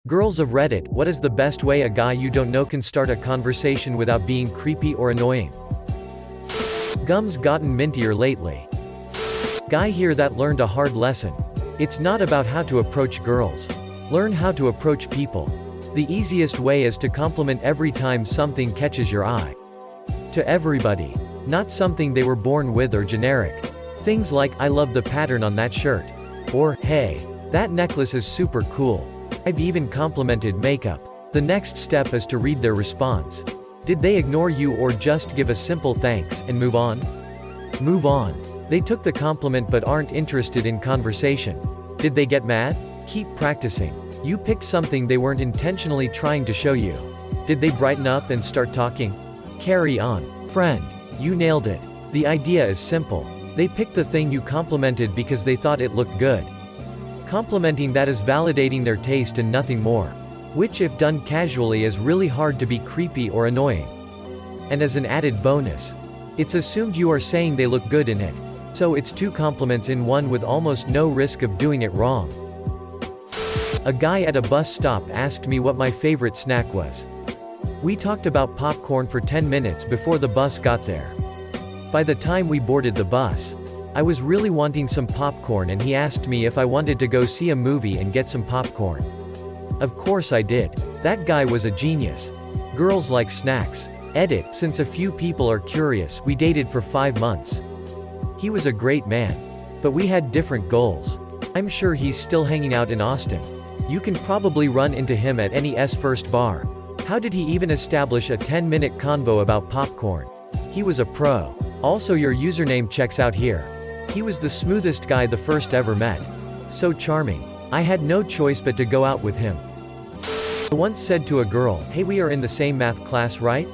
Girls of Reddit, what is the best way a guy you don't know can start a conversation without being creepy or annoying? Gum's gotten mintier lately. Guy here that learned a hard lesson. It's not about how to approach girls. Learn how to approach people. The easiest way is to compliment every time something catches your eye. To everybody. Not something they were born with or generic. Things like, I love the pattern on that shirt. Or, hey, that necklace is super cool. I've even complimented makeup. The next step is to read their response. Did they ignore you or just give a simple thanks and move on? Move on. They took the compliment but aren't interested in conversation. Did they get mad? Keep practicing. You picked something they weren't intentionally trying to show you. Did they brighten up and start talking? Carry on. Friend. You nailed it. The idea is simple. They picked the thing you complimented because they thought it looked good. Complimenting that is validating their taste and nothing more. Which if done casually is really hard to be creepy or annoying. And as an added bonus, it's assumed you are saying they look good in it. So it's two compliments in one with almost no risk of doing it wrong. A guy at a bus stop asked me what my favorite snack was. We talked about popcorn for 10 minutes before the bus got there. By the time we boarded the bus, I was really wanting some popcorn and he asked me if I wanted to go see a movie and get some popcorn. Of course I did. That guy was a genius. Girls like snacks. Edit, since a few people are curious, we dated for 5 months. He was a great man. But we had different goals. I'm sure he's still hanging out in Austin. You can probably run into him at any First bar. How did he even establish a 10-minute convo about popcorn? He was a pro. Also your username checks out here. He was the smoothest guy the first ever met. So charming. I had no choice but to go out with him. I once said to a girl, hey, we are in the same math class, right?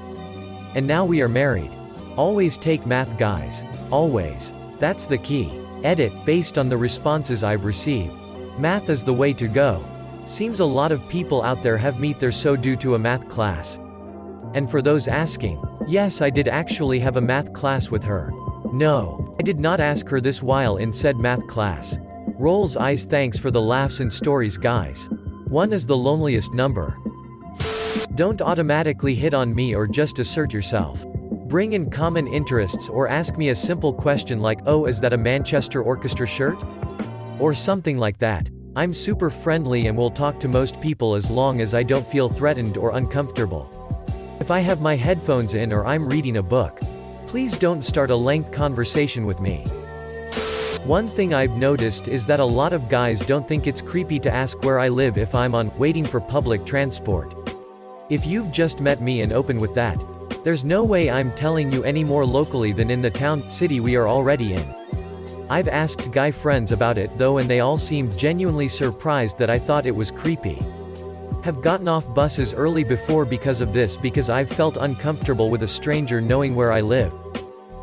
And now we are married. Always take math, guys. Always. That's the key. Edit, based on the responses I've received. Math is the way to go. Seems a lot of people out there have met their so due to a math class. And for those asking, yes, I did actually have a math class with her. No, I did not ask her this while in said math class. Rolls eyes. Thanks for the laughs and stories, guys. 1 is the loneliest number. Don't automatically hit on me or just assert yourself. Bring in common interests or ask me a simple question like, oh, is that a Manchester Orchestra shirt? Or something like that. I'm super friendly and will talk to most people as long as I don't feel threatened or uncomfortable. If I have my headphones in or I'm reading a book, please don't start a lengthy conversation with me. One thing I've noticed is that a lot of guys don't think it's creepy to ask where I live if I'm waiting for public transport. If you've just met me and open with that, there's no way I'm telling you any more locally than in the town, city we are already in. I've asked guy friends about it though and they all seemed genuinely surprised that I thought it was creepy. Have gotten off buses early before because of this because I've felt uncomfortable with a stranger knowing where I live.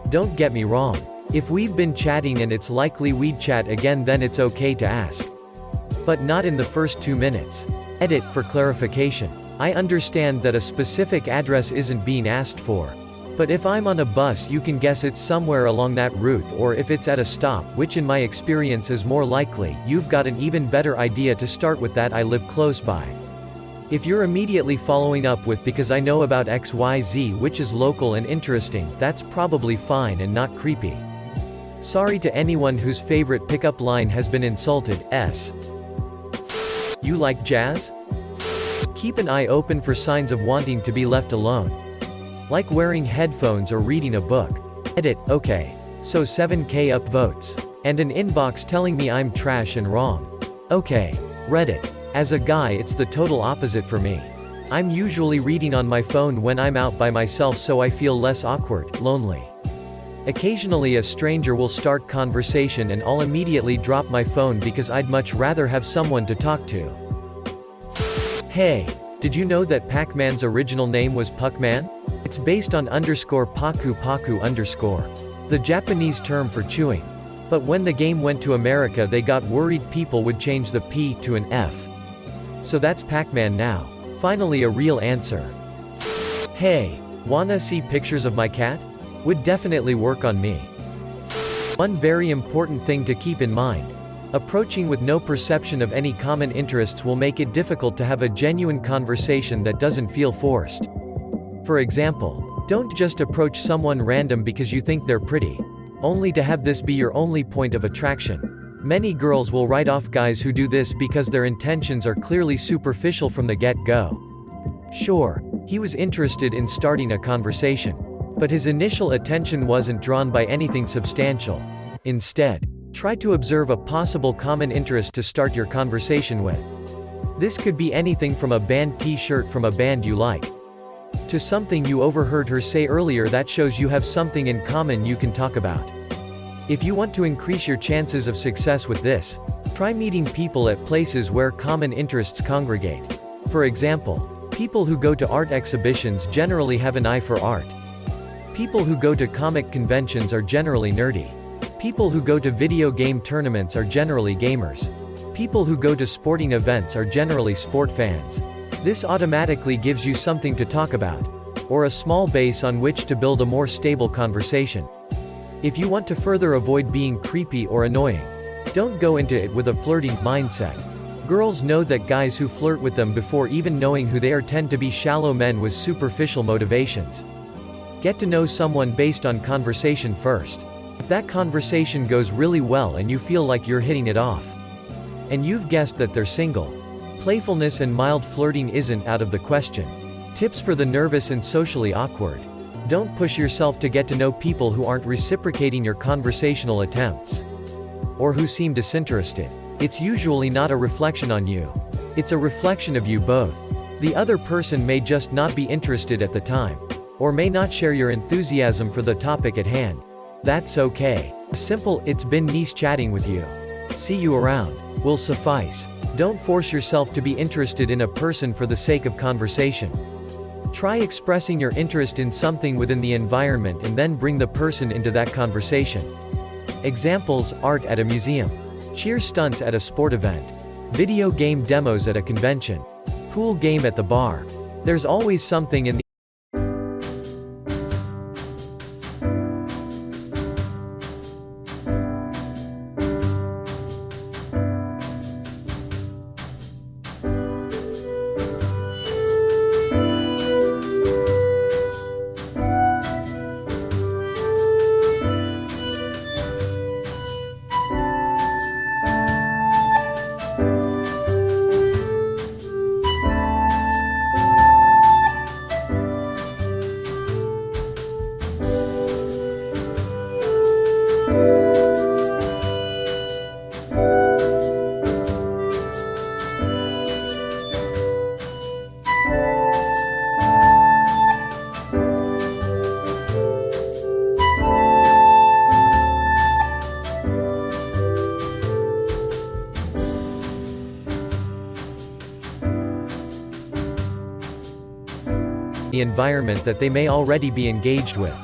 Don't get me wrong. If we've been chatting and it's likely we'd chat again then it's okay to ask. But not in the first 2 minutes. Edit, for clarification. I understand that a specific address isn't being asked for. But if I'm on a bus you can guess it's somewhere along that route or if it's at a stop, which in my experience is more likely, you've got an even better idea to start with that I live close by. If you're immediately following up with because I know about XYZ which is local and interesting, that's probably fine and not creepy. Sorry to anyone whose favorite pickup line has been insulted. You like jazz? Keep an eye open for signs of wanting to be left alone. Like wearing headphones or reading a book. Edit, okay. So 7K upvotes. And an inbox telling me I'm trash and wrong. Okay. Reddit. As a guy it's the total opposite for me. I'm usually reading on my phone when I'm out by myself so I feel less awkward, lonely. Occasionally a stranger will start conversation and I'll immediately drop my phone because I'd much rather have someone to talk to. Hey, did you know that Pac-Man's original name was Puckman? It's based on _Paku Paku_, the Japanese term for chewing. But when the game went to America they got worried people would change the P to an F. So that's Pac-Man now. Finally a real answer. Hey, wanna see pictures of my cat? Would definitely work on me. One very important thing to keep in mind. Approaching with no perception of any common interests will make it difficult to have a genuine conversation that doesn't feel forced. For example, don't just approach someone random because you think they're pretty, only to have this be your only point of attraction. Many girls will write off guys who do this because their intentions are clearly superficial from the get-go. Sure, he was interested in starting a conversation, but his initial attention wasn't drawn by anything substantial. Instead, try to observe a possible common interest to start your conversation with. This could be anything from a band t-shirt from a band you like, to something you overheard her say earlier that shows you have something in common you can talk about. If you want to increase your chances of success with this, try meeting people at places where common interests congregate. For example, people who go to art exhibitions generally have an eye for art. People who go to comic conventions are generally nerdy. People who go to video game tournaments are generally gamers. People who go to sporting events are generally sport fans. This automatically gives you something to talk about, or a small base on which to build a more stable conversation. If you want to further avoid being creepy or annoying, don't go into it with a flirting mindset. Girls know that guys who flirt with them before even knowing who they are tend to be shallow men with superficial motivations. Get to know someone based on conversation first. If that conversation goes really well and you feel like you're hitting it off, and you've guessed that they're single, playfulness and mild flirting isn't out of the question. Tips for the nervous and socially awkward. Don't push yourself to get to know people who aren't reciprocating your conversational attempts, or who seem disinterested. It's usually not a reflection on you. It's a reflection of you both. The other person may just not be interested at the time, or may not share your enthusiasm for the topic at hand. That's okay. Simple "it's been nice chatting with you. See you around" will suffice. Don't force yourself to be interested in a person for the sake of conversation. Try expressing your interest in something within the environment and then bring the person into that conversation. Examples: art at a museum, cheer stunts at a sport event, video game demos at a convention, pool game at the bar. There's always something in the environment that they may already be engaged with.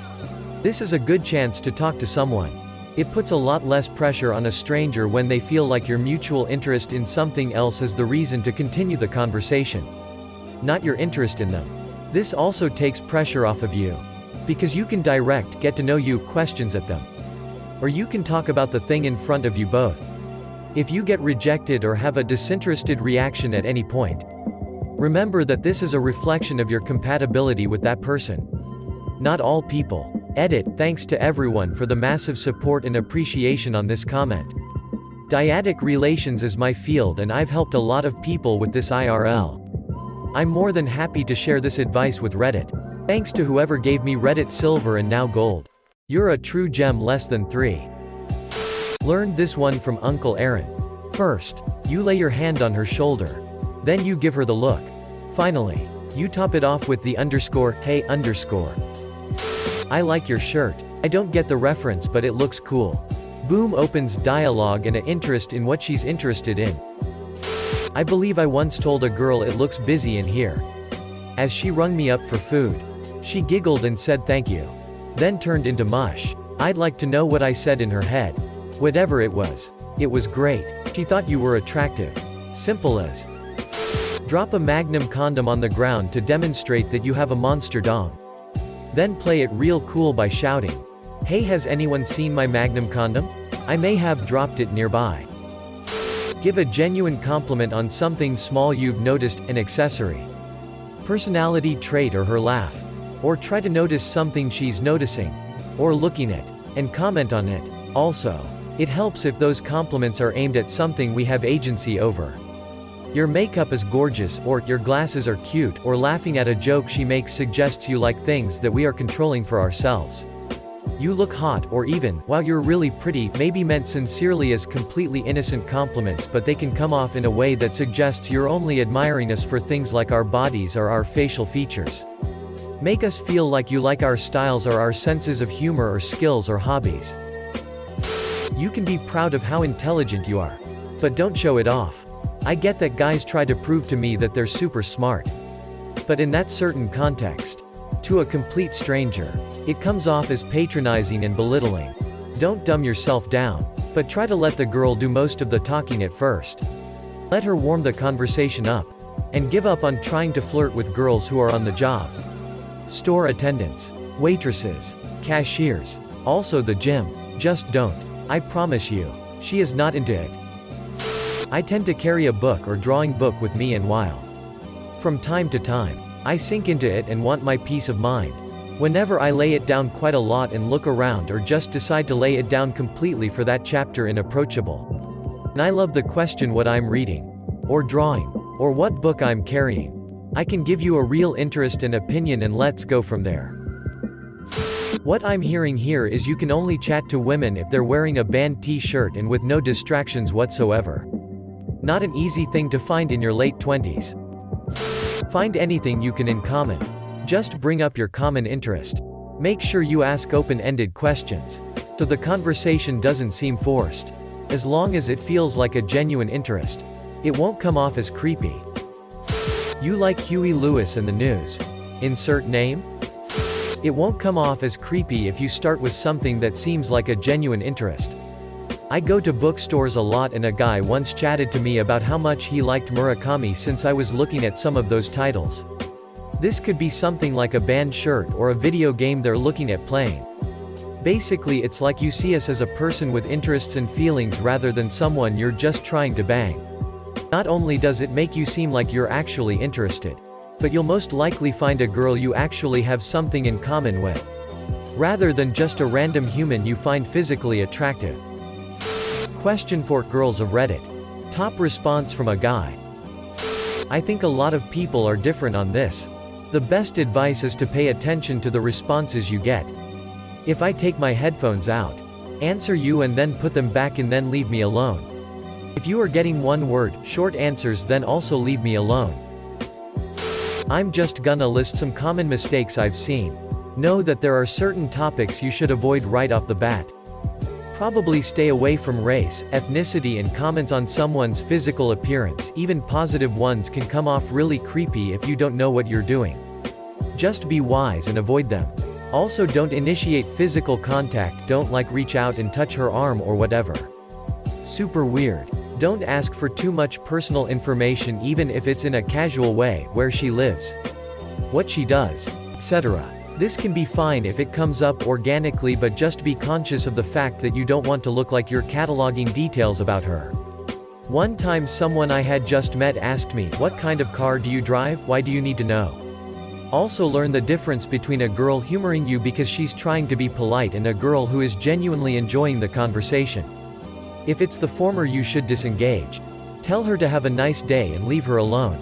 This is a good chance to talk to someone. It puts a lot less pressure on a stranger when they feel like your mutual interest in something else is the reason to continue the conversation, not your interest in them. This also takes pressure off of you, because you can direct get-to-know-you questions at them. Or you can talk about the thing in front of you both. If you get rejected or have a disinterested reaction at any point, remember that this is a reflection of your compatibility with that person. Not all people. Edit. Thanks to everyone for the massive support and appreciation on this comment. Dyadic relations is my field and I've helped a lot of people with this IRL. I'm more than happy to share this advice with Reddit. Thanks to whoever gave me Reddit Silver and now Gold. You're a true gem. Less than 3. Learned this one from Uncle Aaron. First, you lay your hand on her shoulder. Then you give her the look. Finally, you top it off with the underscore, hey underscore. I like your shirt. I don't get the reference but it looks cool. Boom, opens dialogue and an interest in what she's interested in. I believe I once told a girl it looks busy in here. As she rung me up for food, she giggled and said thank you. Then turned into mush. I'd like to know what I said in her head. Whatever it was great. She thought you were attractive. Simple as. Drop a Magnum condom on the ground to demonstrate that you have a monster dong. Then play it real cool by shouting, "Hey, has anyone seen my Magnum condom? I may have dropped it nearby." Give a genuine compliment on something small you've noticed, an accessory, personality trait, or her laugh. Or try to notice something she's noticing, or looking at, and comment on it. Also, it helps if those compliments are aimed at something we have agency over. Your makeup is gorgeous, or your glasses are cute, or laughing at a joke she makes suggests you like things that we are controlling for ourselves. You look hot, or even, wow, you're really pretty, may be meant sincerely as completely innocent compliments, but they can come off in a way that suggests you're only admiring us for things like our bodies or our facial features. Make us feel like you like our styles or our senses of humor or skills or hobbies. You can be proud of how intelligent you are. But don't show it off. I get that guys try to prove to me that they're super smart. But in that certain context, to a complete stranger, it comes off as patronizing and belittling. Don't dumb yourself down, but try to let the girl do most of the talking at first. Let her warm the conversation up. And give up on trying to flirt with girls who are on the job. Store attendants, waitresses, cashiers, also the gym. Just don't. I promise you, she is not into it. I tend to carry a book or drawing book with me, and while from time to time, I sink into it and want my peace of mind. Whenever I lay it down quite a lot and look around, or just decide to lay it down completely for that chapter inapproachable. And I love the question what I'm reading, or drawing, or what book I'm carrying. I can give you a real interest and opinion, and let's go from there. What I'm hearing here is you can only chat to women if they're wearing a band t-shirt and with no distractions whatsoever. Not an easy thing to find in your late 20s. Find anything you can in common. Just bring up your common interest. Make sure you ask open-ended questions, so the conversation doesn't seem forced. As long as it feels like a genuine interest, it won't come off as creepy. You like Huey Lewis and the News. Insert name? It won't come off as creepy if you start with something that seems like a genuine interest. I go to bookstores a lot, and a guy once chatted to me about how much he liked Murakami since I was looking at some of those titles. This could be something like a band shirt or a video game they're looking at playing. Basically, it's like you see us as a person with interests and feelings rather than someone you're just trying to bang. Not only does it make you seem like you're actually interested, but you'll most likely find a girl you actually have something in common with, rather than just a random human you find physically attractive. Question for girls of Reddit. Top response from a guy. I think a lot of people are different on this. The best advice is to pay attention to the responses you get. If I take my headphones out, answer you and then put them back in, then leave me alone. If you are getting one word, short answers, then also leave me alone. I'm just gonna list some common mistakes I've seen. Know that there are certain topics you should avoid right off the bat. Probably stay away from race, ethnicity, and comments on someone's physical appearance. Even positive ones can come off really creepy if you don't know what you're doing. Just be wise and avoid them. Also, don't initiate physical contact. Don't reach out and touch her arm or whatever. Super weird. Don't ask for too much personal information, even if it's in a casual way, where she lives, what she does, etc. This can be fine if it comes up organically, but just be conscious of the fact that you don't want to look like you're cataloging details about her. One time someone I had just met asked me, "What kind of car do you drive? Why do you need to know?" Also, learn the difference between a girl humoring you because she's trying to be polite and a girl who is genuinely enjoying the conversation. If it's the former, you should disengage. Tell her to have a nice day and leave her alone.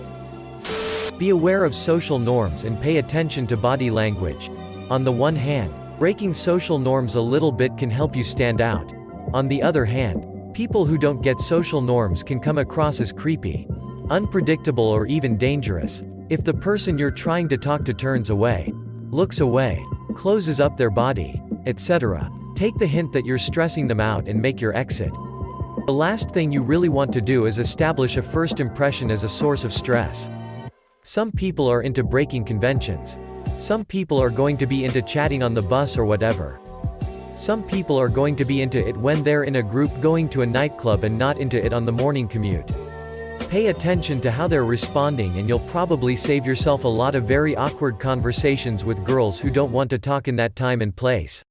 Be aware of social norms and pay attention to body language. On the one hand, breaking social norms a little bit can help you stand out. On the other hand, people who don't get social norms can come across as creepy, unpredictable, or even dangerous. If the person you're trying to talk to turns away, looks away, closes up their body, etc., take the hint that you're stressing them out and make your exit. The last thing you really want to do is establish a first impression as a source of stress. Some people are into breaking conventions. Some people are going to be into chatting on the bus or whatever. Some people are going to be into it when they're in a group going to a nightclub and not into it on the morning commute. Pay attention to how they're responding and you'll probably save yourself a lot of very awkward conversations with girls who don't want to talk in that time and place.